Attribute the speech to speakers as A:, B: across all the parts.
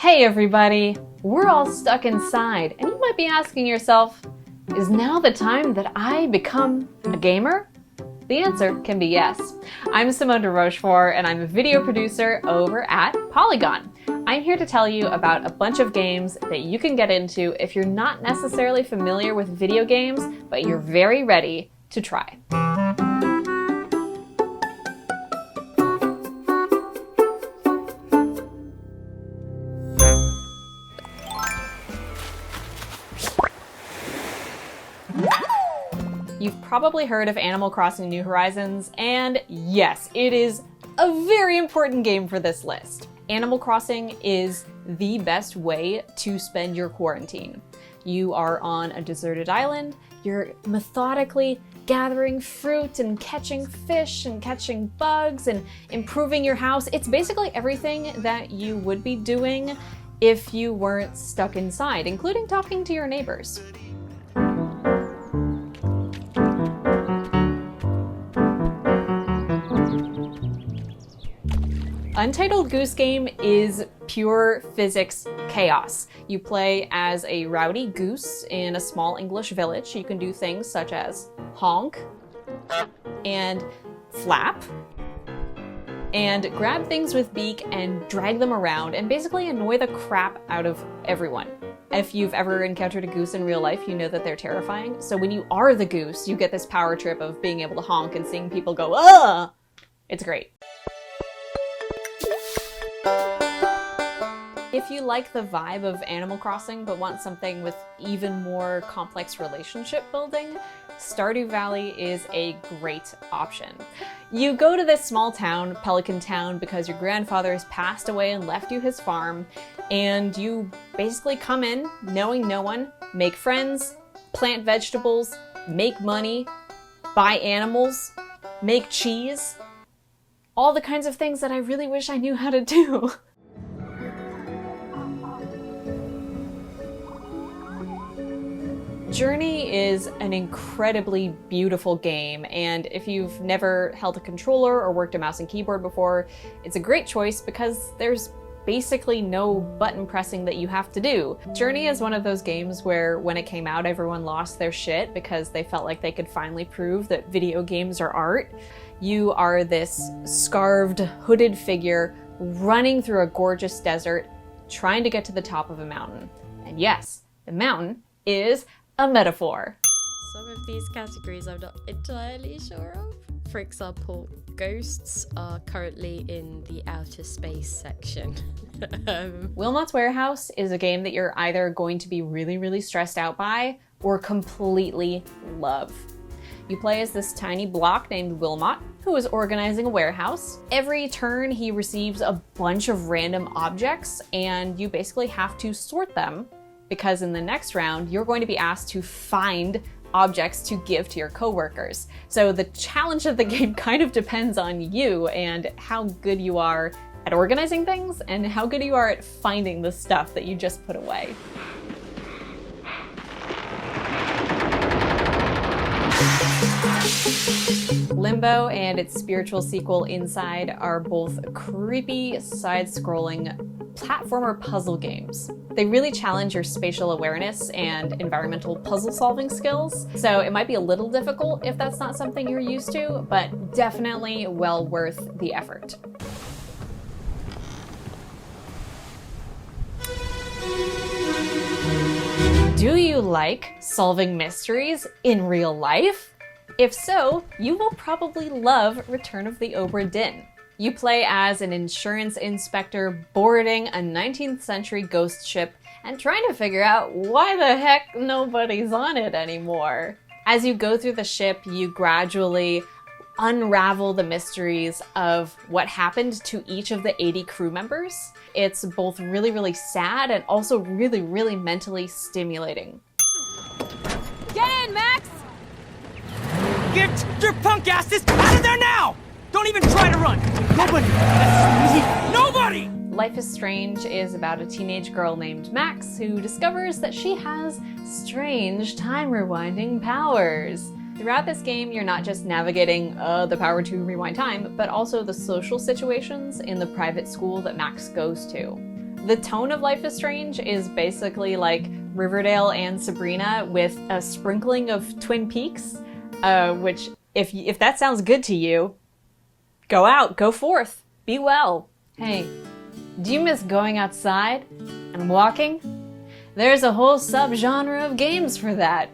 A: Hey everybody! We're all stuck inside, and you might be asking yourself, is now the time that I become a gamer? The answer can be yes. I'm Simone de Rochefort, and I'm a video producer over at Polygon. I'm here to tell you about a bunch of games that you can get into if you're not necessarily familiar with video games, but you're very ready to try. You've probably heard of Animal Crossing: New Horizons, and yes, it is a very important game for this list. Animal Crossing is the best way to spend your quarantine. You are on a deserted island, you're methodically gathering fruit and catching fish and catching bugs and improving your house. It's basically everything that you would be doing if you weren't stuck inside, including talking to your neighbors. Untitled Goose Game is pure physics chaos. You play as a rowdy goose in a small English village. You can do things such as honk and flap and grab things with beak and drag them around and basically annoy the crap out of everyone. If you've ever encountered a goose in real life, you know that they're terrifying. So when you are the goose, you get this power trip of being able to honk and seeing people go, "Ugh!" It's great. If you like the vibe of Animal Crossing but want something with even more complex relationship building, Stardew Valley is a great option. You go to this small town, Pelican Town, because your grandfather has passed away and left you his farm, and you basically come in knowing no one, make friends, plant vegetables, make money, buy animals, make cheese, all the kinds of things that I really wish I knew how to do. Journey is an incredibly beautiful game, and if you've never held a controller or worked a mouse and keyboard before, it's a great choice because there's basically no button pressing that you have to do. Journey is one of those games where when it came out, everyone lost their shit because they felt like they could finally prove that video games are art. You are this scarved, hooded figure running through a gorgeous desert, trying to get to the top of a mountain. And yes, the mountain is a metaphor.
B: Some of these categories I'm not entirely sure of. For example, ghosts are currently in the outer space section.
A: Wilmot's Warehouse is a game that you're either going to be really stressed out by or completely love. You play as this tiny block named Wilmot, who is organizing a warehouse. Every turn he receives a bunch of random objects, and you basically have to sort them, because in the next round, you're going to be asked to find objects to give to your coworkers. So the challenge of the game kind of depends on you and how good you are at organizing things and how good you are at finding the stuff that you just put away. Limbo and its spiritual sequel Inside are both creepy, side-scrolling platformer puzzle games. They really challenge your spatial awareness and environmental puzzle-solving skills, so it might be a little difficult if that's not something you're used to, but definitely well worth the effort. Do you like solving mysteries in real life? If so, you will probably love Return of the Obra Dinn. You play as an insurance inspector boarding a 19th century ghost ship and trying to figure out why the heck nobody's on it anymore. As you go through the ship, you gradually unravel the mysteries of what happened to each of the 80 crew members. It's both really sad and also really mentally stimulating.
C: Get in, Max! Get your punk asses out of there now! Don't even try to run! Nobody! Nobody!
A: Life is Strange is about a teenage girl named Max who discovers that she has strange time rewinding powers. Throughout this game, you're not just navigating the power to rewind time, but also the social situations in the private school that Max goes to. The tone of Life is Strange is basically like Riverdale and Sabrina with a sprinkling of Twin Peaks, which if that sounds good to you, go out, go forth, be well. Hey, do you miss going outside and walking? There's a whole subgenre of games for that.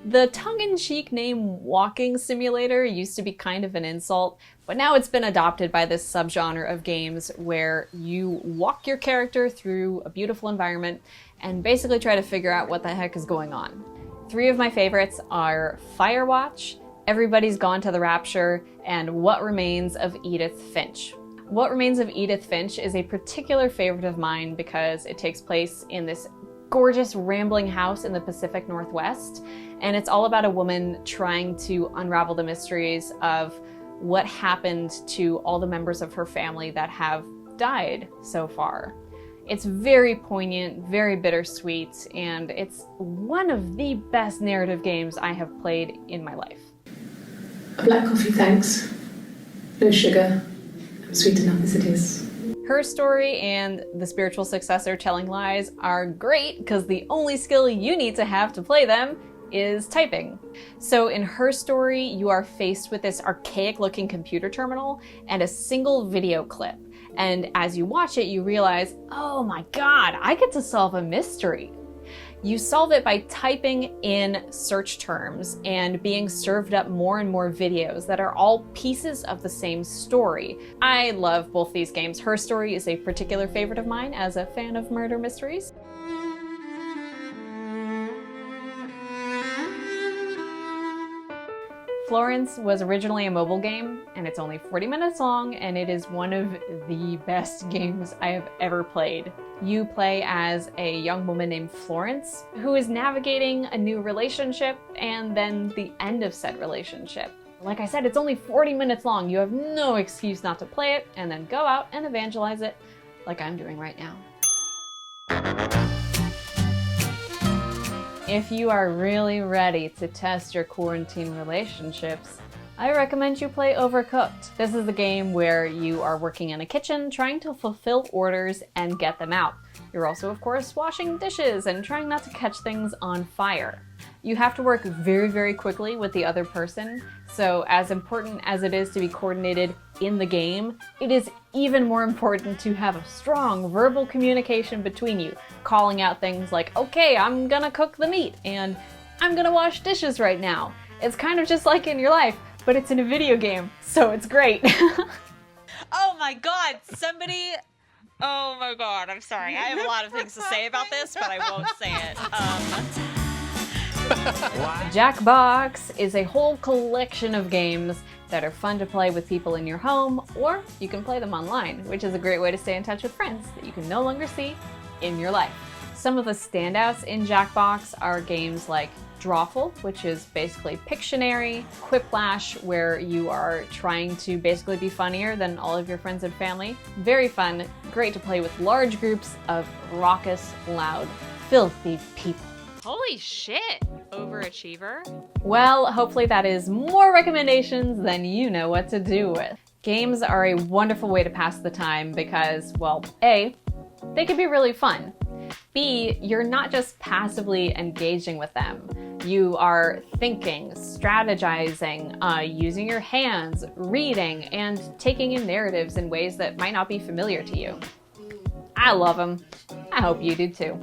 A: The tongue-in-cheek name Walking Simulator used to be kind of an insult, but now it's been adopted by this subgenre of games where you walk your character through a beautiful environment and basically try to figure out what the heck is going on. 3 of my favorites are Firewatch, Everybody's Gone to the Rapture, and What Remains of Edith Finch. What Remains of Edith Finch is a particular favorite of mine because it takes place in this gorgeous rambling house in the Pacific Northwest, and it's all about a woman trying to unravel the mysteries of what happened to all the members of her family that have died so far. It's very poignant, very bittersweet, and it's one of the best narrative games I have played in my life.
D: A black coffee, thanks. No sugar. I'm sweet enough as it is.
A: Her story and the spiritual successor Telling Lies are great because the only skill you need to have to play them is typing. So in Her Story, you are faced with this archaic looking computer terminal and a single video clip. And as you watch it, you realize, oh my God, I get to solve a mystery. You solve it by typing in search terms and being served up more and more videos that are all pieces of the same story. I love both these games. Her Story is a particular favorite of mine as a fan of murder mysteries. Florence was originally a mobile game, and it's only 40 minutes long, and it is one of the best games I have ever played. You play as a young woman named Florence, who is navigating a new relationship, and then the end of said relationship. Like I said, it's only 40 minutes long. You have no excuse not to play it, and then go out and evangelize it, like I'm doing right now. If you are really ready to test your quarantine relationships, I recommend you play Overcooked. This is the game where you are working in a kitchen trying to fulfill orders and get them out. You're also, of course, washing dishes and trying not to catch things on fire. You have to work very, very quickly with the other person, so as important as it is to be coordinated in the game, it is even more important to have a strong verbal communication between you, calling out things like, okay, I'm gonna cook the meat, and I'm gonna wash dishes right now. It's kind of just like in your life, but it's in a video game, so it's great.
E: Oh my God, somebody... Oh my God, I'm sorry. I have a lot of things to say about this, but I won't say it.
A: Jackbox is a whole collection of games that are fun to play with people in your home, or you can play them online, which is a great way to stay in touch with friends that you can no longer see in your life. Some of the standouts in Jackbox are games like Drawful, which is basically Pictionary, Quiplash, where you are trying to basically be funnier than all of your friends and family. Very fun, great to play with large groups of raucous, loud, filthy people.
E: Holy shit! Overachiever?
A: Well, hopefully that is more recommendations than you know what to do with. Games are a wonderful way to pass the time because, well, A, they can be really fun. B, you're not just passively engaging with them. You are thinking, strategizing, using your hands, reading, and taking in narratives in ways that might not be familiar to you. I love them. I hope you do too.